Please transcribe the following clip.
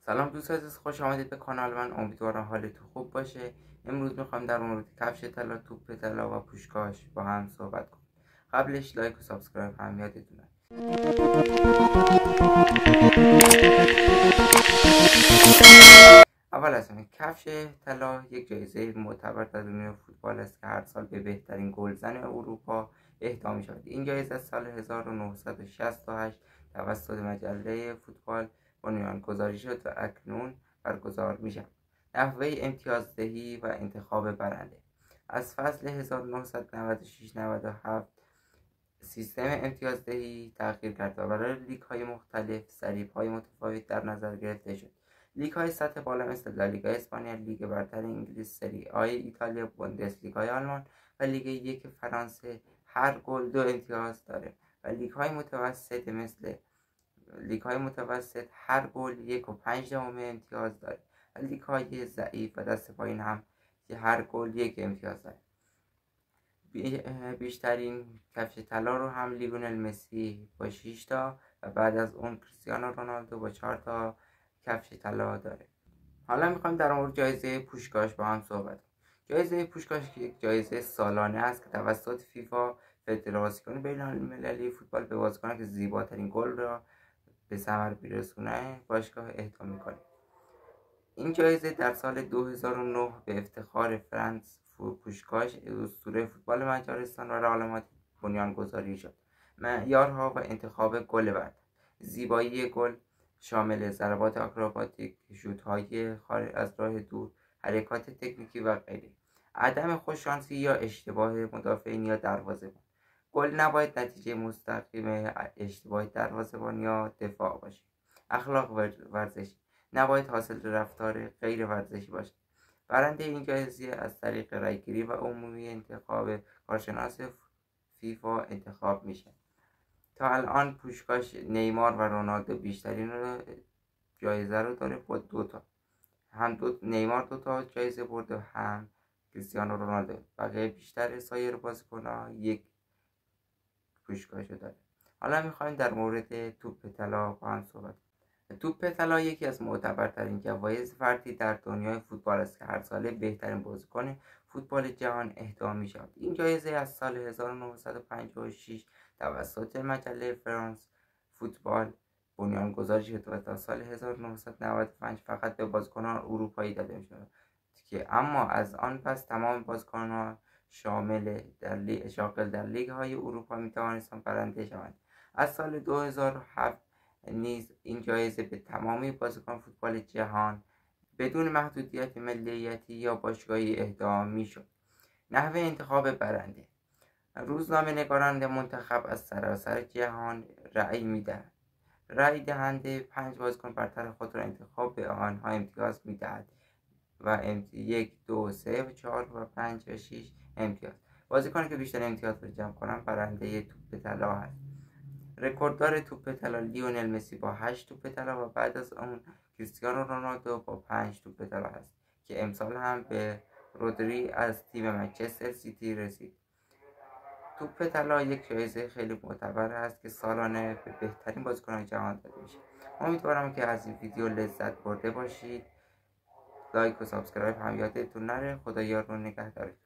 سلام دوست عزیز، خوش آمدید به کانال من. امیدوارم حالتون خوب باشه. امروز میخوایم در مورد کفش طلا، توپ طلا و پوشکاش با هم صحبت کنیم. قبلش لایک و سابسکرایب هم یادتون نره. اول از همه کفش طلا یک جایزه معتبر در دنیای فوتبال است که هر سال به بهترین گلزن اروپا اهدا می‌شود. این جایزه از سال 1968 توسط مجله فوتبال بنیانگذاری شد و اکنون برگزار می‌شود. نحوه امتیازدهی و انتخاب برنده: از فصل 1996-97 سیستم امتیازدهی تغییر کرد و برای لیگ‌های مختلف ضریب‌های متفاوت در نظر گرفته شد. لیگ‌های سطح بالا مثل لالیگا اسپانیا، لیگ برتر انگلیس، سری آ ایتالیا، بوندسلیگای آلمان و لیگ یک فرانسه هر گل 2 امتیاز داره و لیگ‌های متوسط هر گل 1.5 امتیاز داره و لیگ‌های ضعیف و دست پایین هم هر گل 1 امتیاز داره. بیشترین کفش طلا رو هم لیونل مسی با 6 تا و بعد از اون کریستیانو رونالدو با 4 تا کفش طلا داره. حالا میخوایم در مورد جایزه پوشکاش با هم صحبت کنیم. جایزه پوشکاش یک جایزه سالانه است که توسط فیفا، فدراسیون بین‌المللی فوتبال، به بازیکنان که زیباترین گل را به ثمر برسونه باشگاه اهدا میکنه. این جایزه در سال 2009 به افتخار فرانس پوشکاش، اسطوره فوتبال مجارستان و رئال مادرید بنیانگذاری شد. معیارها و انتخاب گل بعد: زیبایی گل شامل ضربات آکروباتیک، شوت‌های خارج از راه دور، حرکات تکنیکی و غیره. عدم خوششانسی یا اشتباه مدافعین یا دروازه‌بان: گل نباید نتیجه مستقیم اشتباه دروازه‌بان یا دفاع باشد. اخلاق ورزشی: نباید حاصل رفتار غیر ورزشی باشد. برنده این جایزه از طریق رأیگیری و عمومی انتخاب کارشناس فیفا انتخاب میشه. تا الان پوشکاش نیمار و رونالدو بیشترین جایزه رو داره با 2 تا. نیمار 2 تا جایزه برده، هم کریستیانو رونالدو. بقیه بیشتر سایر بازیکن‌ها 1 پوشکاش داره. حالا میخوایم در مورد توپ طلا با هم صحبت کنیم. توپ طلا یکی از معتبرترین جوایز فردی در دنیای فوتبال است که هر ساله بهترین بازیکن فوتبال جهان اهدا می‌شود. این جایزه از سال 1956 توسط مجله فرانس فوتبال بنیانگذاری شد و تا سال 1995 فقط به بازیکنان اروپایی داده می‌شد که اما از آن پس تمام بازیکنان شاغل در لیگ‌های اروپا می‌توانستند برنده شوند. از سال 2007 نیز این جایزه به تمامی بازیکن فوتبال جهان بدون محدودیت ملیتی یا باشگاهی اهدا می‌شد. نحوه انتخاب برنده: روزنامه‌نگاران منتخب از سراسر جهان رأی می‌دهند. رأی دهنده 5 بازیکن برتر خود را انتخاب به آنها امتیاز می‌دهد و 1، 2، 3 و 4 و 5 و 6 امتیاز. بازیکنی که بیشتر امتیاز را جمع کنند برنده توپ طلا است. رکورددار توپ طلا لیونل مسی با 8 توپ طلا و بعد از اون کریستیانو رونالدو با 5 توپ طلا است که امسال هم به رودری از تیم منچستر سیتی رسید. توپ طلا یک جایزه خیلی معتبر است که سالانه به بهترین بازیکنان جهان داده میشه. امیدوارم که از این ویدیو لذت برده باشید. لایک و سابسکرایب هم یادتون نره. خدا یار و نگهدارتون.